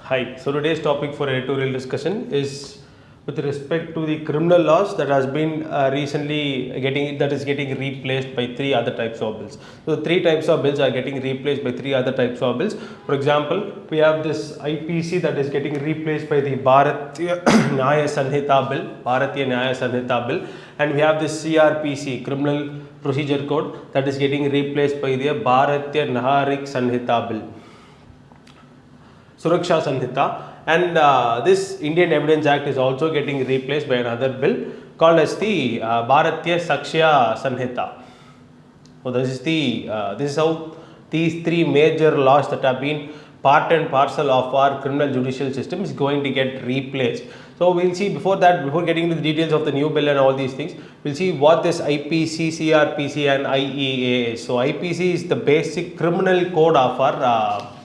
Hi. So today's topic for editorial discussion is with respect to the criminal laws that has been recently getting replaced by three other types of bills. So the three types of bills are getting replaced by three other types of bills. For example, we have this IPC that is getting replaced by the Bharatiya Nyaya Sanhita bill, Bharatiya Nyaya Sanhita bill, and we have this CrPC, Criminal Procedure Code, that is getting replaced by the Bharatiya Naharik Sanhita bill, Suraksha Sanhita, and this Indian Evidence Act is also getting replaced by another bill called as the Bharatiya Sakshya Sanhita. So this is how these three major laws that have been part and parcel of our criminal judicial system is going to get replaced. So we'll see before getting into the details of the new bill and all these things, we'll see what this IPC, CrPC and IEA is. So IPC is the basic criminal code of our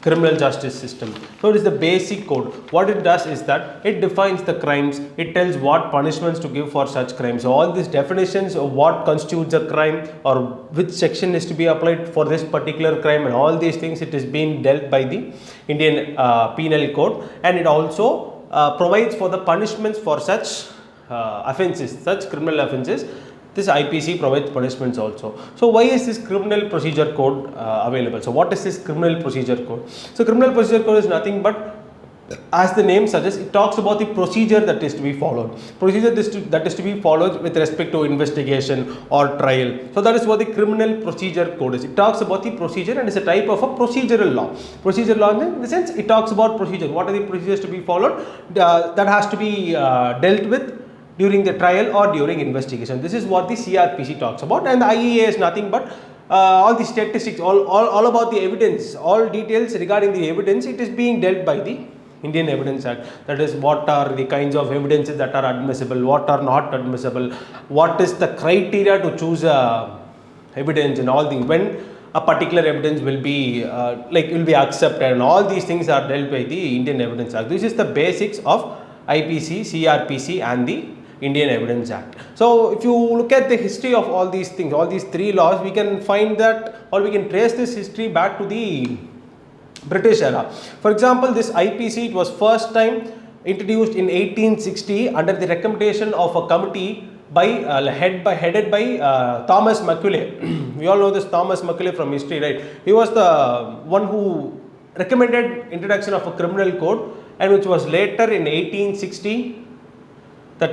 criminal justice system. So it is the basic code. What it does is that it defines the crimes, it tells what punishments to give for such crimes. So all these definitions of what constitutes a crime or which section is to be applied for this particular crime and all these things, it is being dealt by the Indian Penal Code, and it also provides for the punishments for such offences, such criminal offences. This IPC provides punishments also. So why is this criminal procedure code available? So what is this criminal procedure code? So criminal procedure code is nothing but, as the name suggests, it talks about the procedure that is to be followed. Procedure that is to be followed with respect to investigation or trial. So that is what the criminal procedure code is. It talks about the procedure and is a type of a procedural law. Procedural law in the sense it talks about procedure. What are the procedures to be followed that has to be dealt with during the trial or during investigation. This is what the CrPC talks about, and the IEA is nothing but all the statistics, all about the evidence, all details regarding the evidence. It is being dealt by the Indian Evidence Act. That is, what are the kinds of evidences that are admissible, what are not admissible, what is the criteria to choose evidence, and all things, when a particular evidence will be accepted, and all these things are dealt by the Indian Evidence Act. This is the basics of IPC, CrPC and the Indian Evidence Act. So if you look at the history of all these things, all these three laws, we can find that, or we can trace this history back to the British era. For example, this IPC, it was first time introduced in 1860 under the recommendation of a committee by headed by Thomas Macaulay. We all know this Thomas Macaulay from history, right? He was the one who recommended introduction of a criminal code, and which was later in 1860 that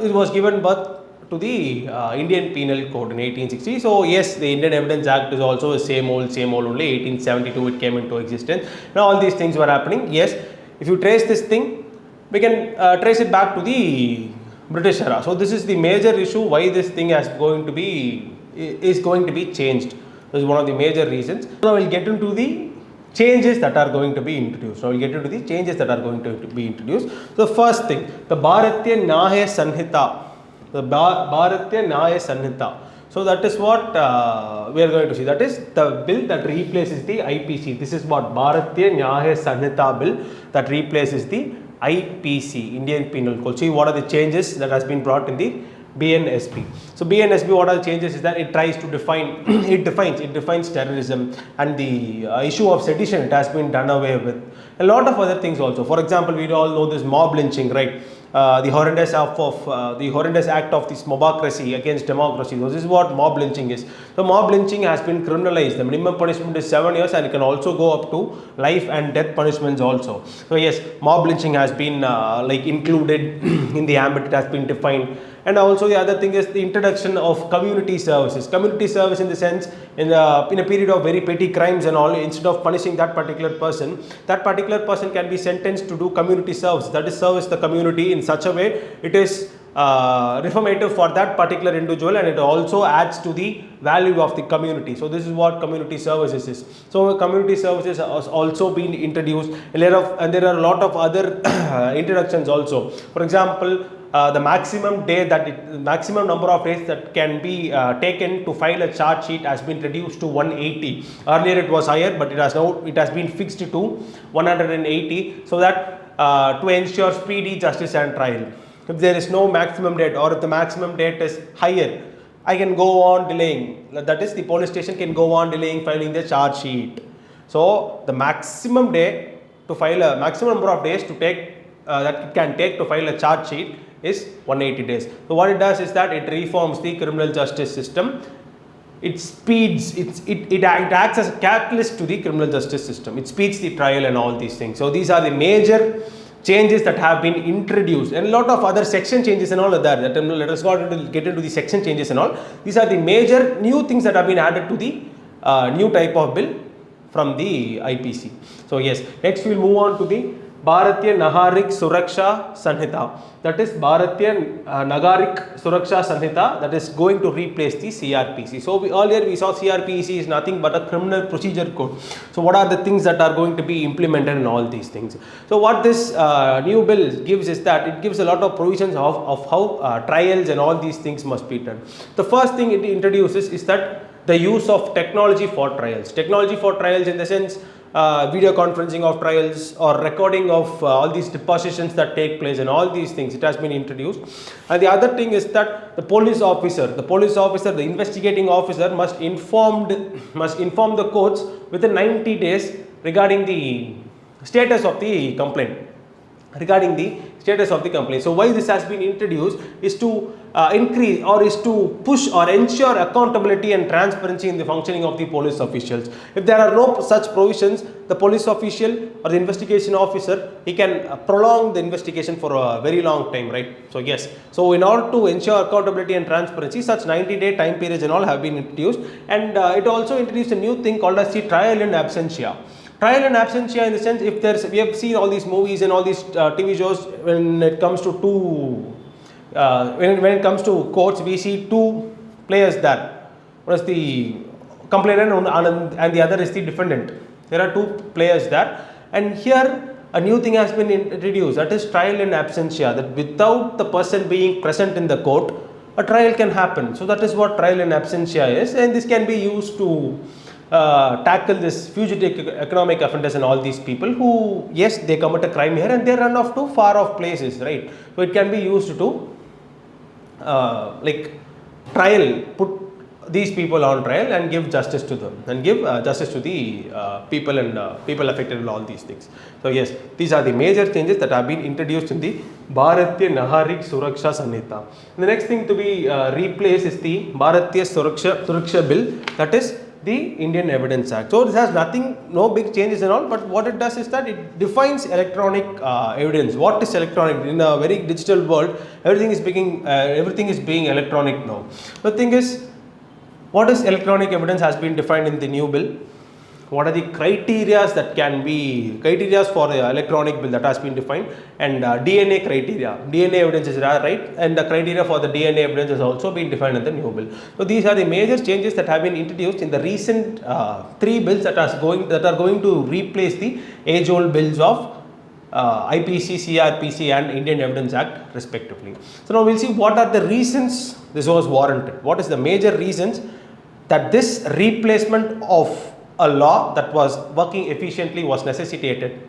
it was given birth to the Indian Penal Code in 1860. So yes, the Indian Evidence Act is also the same old only. 1872 it came into existence. Now all these things were happening. Yes, if you trace this thing, we can trace it back to the British era. So this is the major issue why this thing is going to be changed. This is one of the major reasons. Now we'll get into the changes that are going to be introduced. So we'll get into the changes that are going to be introduced. So the first thing, the Bharatiya Nyaya Sanhita. The Bharatiya Nyaya Sanhita. So that is what we are going to see. That is the bill that replaces the IPC. This is what Bharatiya Nyaya Sanhita bill that replaces the IPC, Indian Penal Code. See what are the changes that has been brought in the BNSP. So BNSP, what are the changes is that it tries to define, it defines terrorism, and the issue of sedition, it has been done away with. A lot of other things also. For example, we all know this mob lynching, right? The horrendous act of this mobocracy against democracy. So this is what mob lynching is. So mob lynching has been criminalized. The minimum punishment is 7 years, and it can also go up to life and death punishments also. So yes, mob lynching has been included in the ambit. It has been defined. And also the other thing is the introduction of community services. Community service in the sense, in a period of very petty crimes and all, instead of punishing that particular person can be sentenced to do community service. That is, service the community in such a way it is reformative for that particular individual, and it also adds to the value of the community. So this is what community services is. So community services has also been introduced, and there are a lot of other introductions also. For example, the maximum number of days that can be taken to file a charge sheet has been reduced to 180. Earlier it was higher, but it has been fixed to 180, so that to ensure speedy justice and trial. If there is no maximum date, or if the maximum date is higher, I can go on delaying. That is, the police station can go on delaying filing the charge sheet. So the maximum day to file a maximum number of days to take that it can take to file a charge sheet is 180 days. So what it does is that it reforms the criminal justice system. It speeds, it acts as a catalyst to the criminal justice system. It speeds the trial and all these things. So these are the major changes that have been introduced, and a lot of other section changes and all of that. Let us get into the section changes and all. These are the major new things that have been added to the new type of bill from the IPC. So yes, next we will move on to the Bharatiya Nagarik Suraksha Sanhita. That is Bharatiya Nagarik Suraksha Sanhita, that is going to replace the CrPC. So earlier we saw CrPC is nothing but a criminal procedure code. So what are the things that are going to be implemented in all these things? So what this new bill gives is that it gives a lot of provisions of how trials and all these things must be done. The first thing it introduces is that the use of technology for trials. Technology for trials in the sense video conferencing of trials or recording of all these depositions that take place and all these things, it has been introduced. And the other thing is that the police officer, the investigating officer must inform the courts within 90 days regarding the status of the complaint. So why this has been introduced is to increase or is to push or ensure accountability and transparency in the functioning of the police officials. If there are no such provisions, the police official or the investigation officer, he can prolong the investigation for a very long time, right? So yes, so in order to ensure accountability and transparency, such 90-day time periods and all have been introduced, and it also introduced a new thing called as the trial in absentia. Trial in absentia in the sense, if there's, we have seen all these movies and all these TV shows, when it comes to when it comes to courts, we see two players there. One is the complainant and the other is the defendant. There are two players there, and here a new thing has been introduced, that is trial in absentia, that without the person being present in the court, a trial can happen. So that is what trial in absentia is, and this can be used to tackle this fugitive economic offenders and all these people who, yes, they commit a crime here and they run off to far off places, right? So it can be used to put these people on trial and give justice to them and give justice to the people and people affected in all these things. So yes, these are the major changes that have been introduced in the Bharatiya Nagarik Suraksha Sanhita. The next thing to be replaced is the Bharatiya Suraksha Bill, that is the Indian Evidence Act. So this has no big changes and all, but what it does is that it defines electronic evidence. What is electronic? In a very digital world, everything is being electronic now. The thing is, what is electronic evidence has been defined in the new bill. What are the criteria that can be for the electronic bill that has been defined, and DNA criteria. DNA evidence is right, and the criteria for the DNA evidence has also been defined in the new bill. So these are the major changes that have been introduced in the recent three bills that are going to replace the age-old bills of IPC, CrPC and Indian Evidence Act respectively. So now we'll see what are the reasons this was warranted. What is the major reasons that this replacement of a law that was working efficiently was necessitated?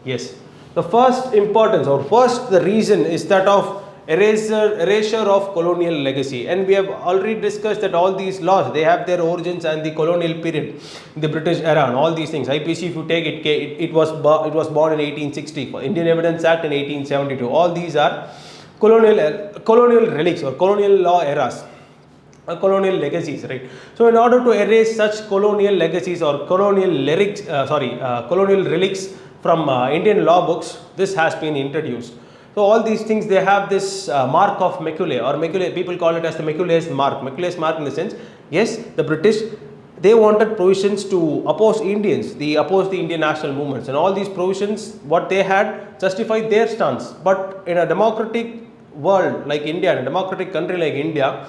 Yes, the first importance or first the reason is that of erasure of colonial legacy, and we have already discussed that all these laws, they have their origins and the colonial period, the British era and all these things. IPC, if you take it, it was born in 1860, Indian Evidence Act in 1872. All these are colonial relics or colonial law eras. Colonial legacies, right? So in order to erase such colonial legacies or colonial relics from Indian law books, this has been introduced. So all these things, they have this mark of maculae, or maculae, people call it as the maculae's mark. Maculae's mark in the sense, yes, the British, they wanted provisions to oppose Indians, oppose the Indian national movements, and all these provisions, what they had justified their stance. But in a democratic world like India, in a democratic country like India,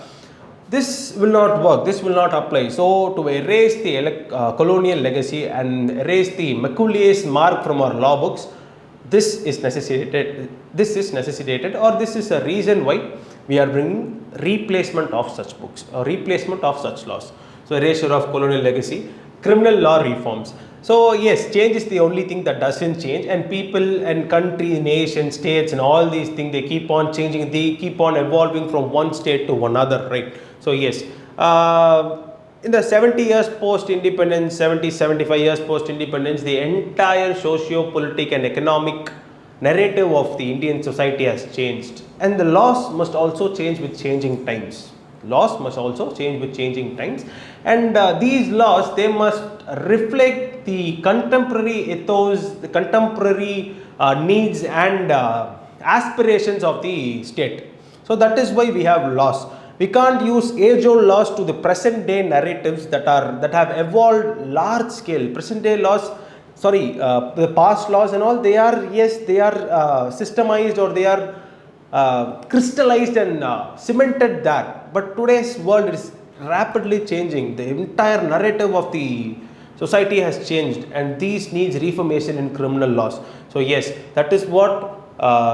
this will not work, this will not apply. So to erase the colonial legacy and erase the maculae's mark from our law books, this is necessitated, or this is a reason why we are bringing replacement of such books or replacement of such laws. So erasure of colonial legacy, criminal law reforms. So yes, change is the only thing that doesn't change, and people and countries, nations, states and all these things, they keep on changing, they keep on evolving from one state to another, right? So yes, in the 70 years post-independence, 75 years post-independence, the entire socio-political and economic narrative of the Indian society has changed, and the laws must also change with changing times. Laws must also change with changing times, and these laws, they must reflect the contemporary ethos, the contemporary needs and aspirations of the state. So that is why we have laws. We can't use age-old laws to the present day narratives that have evolved large scale. Present day laws, the past laws and all, they are, yes, they are systemized, or they are crystallized and cemented there. But today's world is rapidly changing. The entire narrative of the society has changed, and these needs reformation in criminal laws. So yes, that is what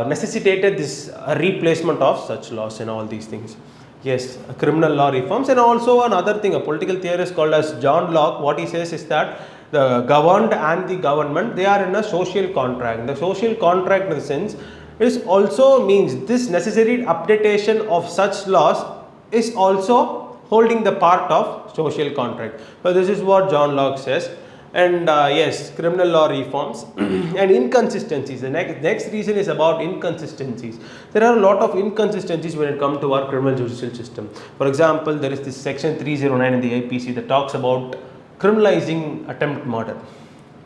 necessitated this replacement of such laws and all these things. Yes, criminal law reforms. And also another thing, a political theorist called as John Locke, what he says is that the governed and the government, they are in a social contract. The social contract, in the sense, is also means this necessary updatation of such laws is also holding the part of social contract. So this is what John Locke says. And yes, criminal law reforms and inconsistencies. The next reason is about inconsistencies. There are a lot of inconsistencies when it comes to our criminal judicial system. For example, there is this section 309 in the IPC that talks about criminalizing attempt murder.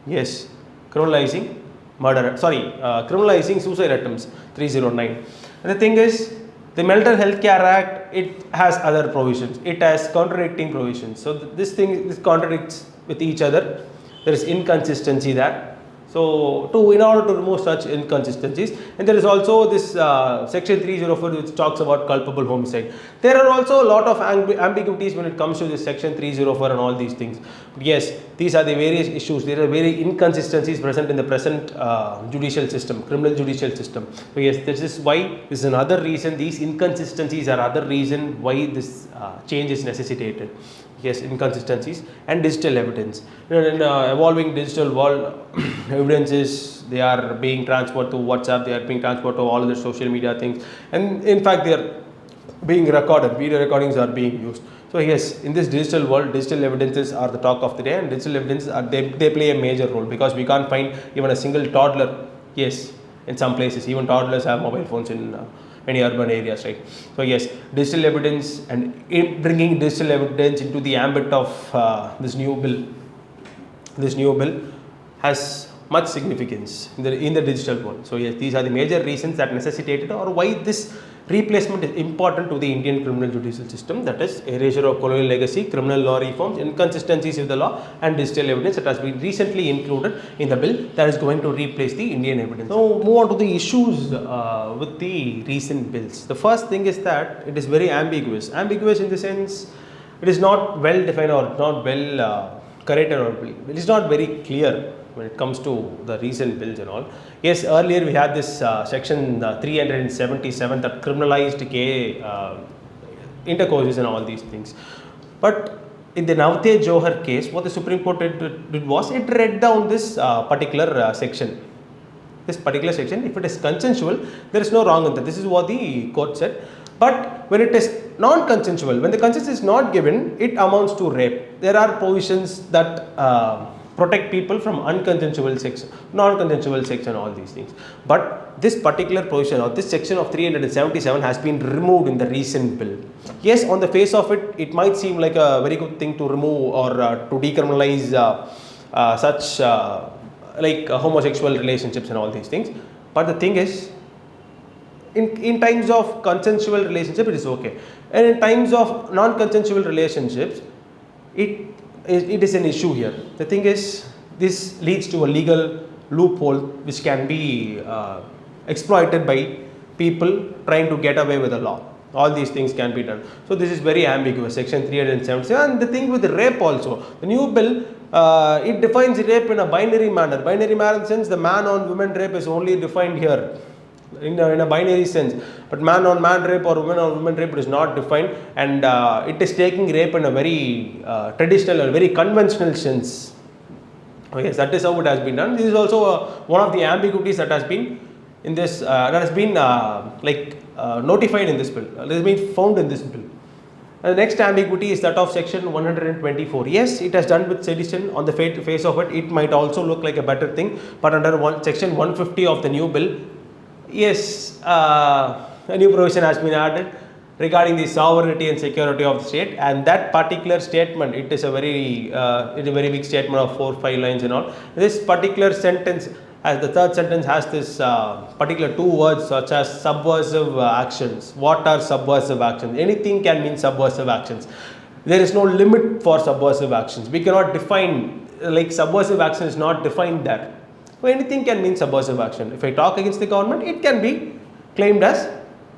Yes, criminalizing suicide attempts, 309. And the thing is, the Mental Health Care Act, it has other provisions. It has contradicting provisions. So this contradicts with each other. There is inconsistency there. So in order to remove such inconsistencies, and there is also this section 304 which talks about culpable homicide. There are also a lot of ambiguities when it comes to this section 304 and all these things. But yes, these are the various issues. There are very inconsistencies present in the present judicial system, criminal judicial system. So yes, this is another reason. These inconsistencies are other reason why this change is necessitated. Yes, inconsistencies. And digital evidence. In the evolving digital world, evidences, they are being transferred to WhatsApp, they are being transferred to all the social media things, and in fact they are being recorded, video recordings are being used. So yes, in this digital world, digital evidences are the talk of the day, and digital evidences they play a major role, because we can't find even a single toddler. Yes, in some places even toddlers have mobile phones in many urban areas, right? So yes, digital evidence and bringing digital evidence into the ambit of this new bill has much significance in the digital world. So yes, these are the major reasons that necessitated, or why this replacement is important to the Indian criminal judicial system, that is erasure of colonial legacy, criminal law reforms, inconsistencies in the law, and digital evidence that has been recently included in the bill that is going to replace the Indian evidence. So move on to the issues with the recent bills. The first thing is that it is very ambiguous. Ambiguous in the sense, it is not well defined, or not well corrected, or it is not very clear when it comes to the recent bills and all. Yes, earlier we had this section 377 that criminalized gay intercourses and all these things. But in the Navtej Johar case, what the Supreme Court did was, it read down this particular section. This particular section, if it is consensual, there is no wrong in that. This is what the court said. But when it is non-consensual, when the consent is not given, it amounts to rape. There are provisions that protect people from unconsensual sex, non-consensual sex and all these things. But this particular provision, or this section of 377 has been removed in the recent bill. Yes, on the face of it, it might seem like a very good thing to remove, or to decriminalize such like homosexual relationships and all these things. But the thing is, in times of consensual relationship, it is okay. And in times of non-consensual relationships, it is an issue here. The thing is, this leads to a legal loophole which can be exploited by people trying to get away with the law. All these things can be done. So this is very ambiguous, section 377. And the thing with the rape also, the new bill, it defines rape in a binary manner. Binary manner in the sense, the man on woman rape is only defined here in a binary sense, but man on man rape or woman on woman rape is not defined, and it is taking rape in a very traditional or very conventional sense. Okay, that is how it has been done. This is also one of the ambiguities that has been in this notified in this bill. It has been found in this bill. The next ambiguity is that of section 124. Yes, it has done with sedition. On the face of it, it might also look like a better thing, but under section 150 of the new bill, yes, a new provision has been added regarding the sovereignty and security of the state, and that particular statement, it is a very big statement of 4-5 lines and all. This particular sentence, as the third sentence, has this particular 2 words such as subversive actions. What are subversive actions? Anything can mean subversive actions. There is no limit for subversive actions. We cannot define, like subversive action is not defined there. So anything can mean subversive action. If I talk against the government, it can be claimed as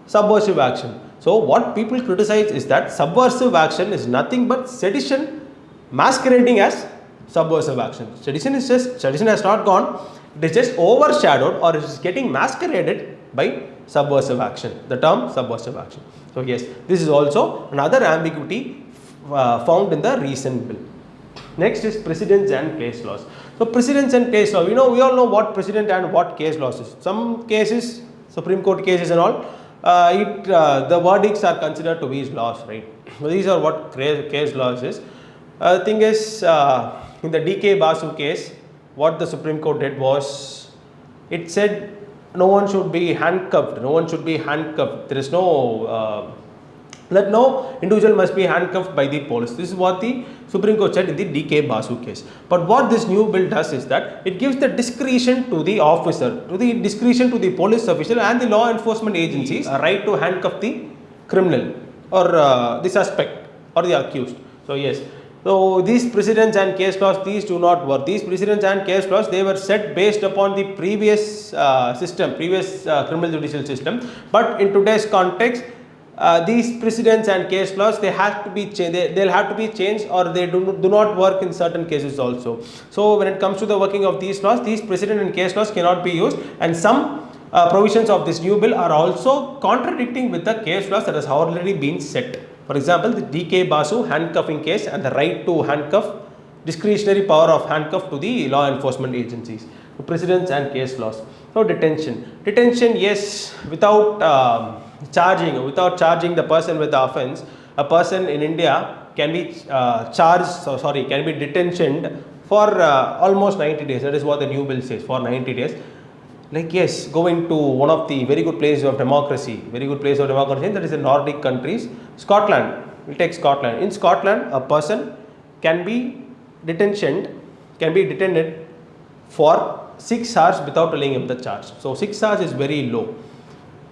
subversive action. So what people criticize is that subversive action is nothing but sedition masquerading as subversive action. Sedition has not gone. It is just overshadowed, or it is getting masqueraded by subversive action, the term subversive action. So yes, this is also another ambiguity found in the recent bill. Next is precedents and case laws. So precedents and case law, we all know what precedent and what case laws is. Some cases, Supreme Court cases and all, the verdicts are considered to be laws, right? So these are what case laws is. The thing is, in the D.K. Basu case, what the Supreme Court did was, it said no one should be handcuffed. There is no, that no individual must be handcuffed by the police. This is what the Supreme Court said in the D.K. Basu case. But what this new bill does is that it gives the discretion to the officer, to the police official and the law enforcement agencies a right to handcuff the criminal or the suspect or the accused. So yes. So these precedents and case laws, these do not work. These precedents and case laws, they were set based upon the previous criminal judicial system. But in today's context, these precedents and case laws, they have to be they'll have to be changed, or they do not work in certain cases also. So when it comes to the working of these laws, these precedent and case laws cannot be used, and some provisions of this new bill are also contradicting with the case laws that has already been set. For example, the D.K. Basu handcuffing case and the right to handcuff, discretionary power of handcuff to the law enforcement agencies. So precedents and case laws. So detention, yes, without charging the person with the offence, a person in India can be can be detentioned for almost 90 days. That is what the new bill says, for 90 days. Like yes, going to one of the very good places of democracy, that is the Nordic countries, Scotland. We'll take Scotland. In Scotland, a person can be detained for 6 hours without telling him the charge. So 6 hours is very low.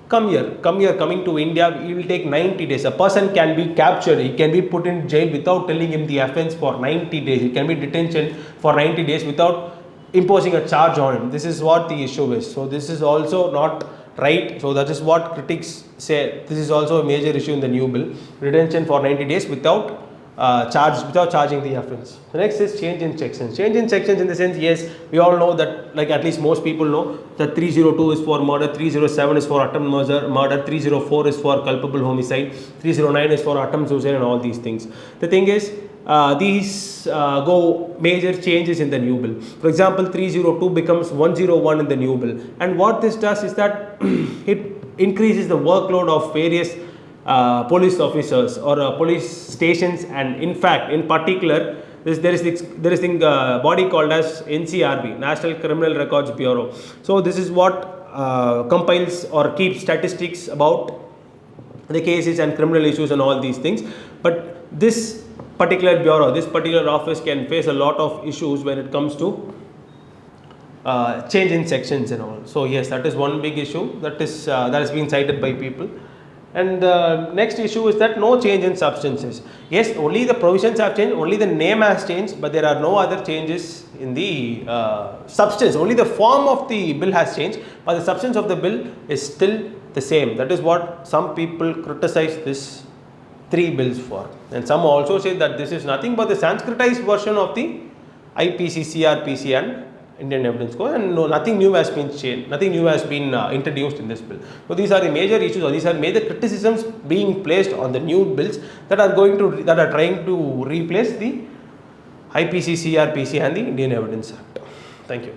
Coming to India, it will take 90 days. A person can be captured, he can be put in jail without telling him the offence for 90 days. He can be detained for 90 days without imposing a charge on him. This is what the issue is. So this is also not right. So that is what critics say. This is also a major issue in the new bill. Detention for 90 days without charging the offence. The next is change in sections. Change in sections in the sense, yes, we all know that, like at least most people know, that 302 is for murder, 307 is for attempt murder, 304 is for culpable homicide, 309 is for attempt suicide, and all these things. The thing is, these go major changes in the new bill. For example, 302 becomes 101 in the new bill, and what this does is that it increases the workload of various police officers or police stations, and in fact, in particular, there is this body called as NCRB, National Criminal Records Bureau. So this is what compiles or keeps statistics about the cases and criminal issues and all these things. But this particular bureau, this particular office can face a lot of issues when it comes to change in sections and all. So yes, that is one big issue that has been cited by people. And the next issue is that no change in substances. Yes, only the provisions have changed, only the name has changed, but there are no other changes in the substance. Only the form of the bill has changed, but the substance of the bill is still the same. That is what some people criticize this 3 bills for. And some also say that this is nothing but the Sanskritized version of the IPC, CrPC and Indian Evidence Code, and nothing new has been changed, nothing new has been introduced in this bill. So these are the major issues, or these are major criticisms being placed on the new bills that are trying to replace the IPC, CrPC and the Indian Evidence Act. Thank you.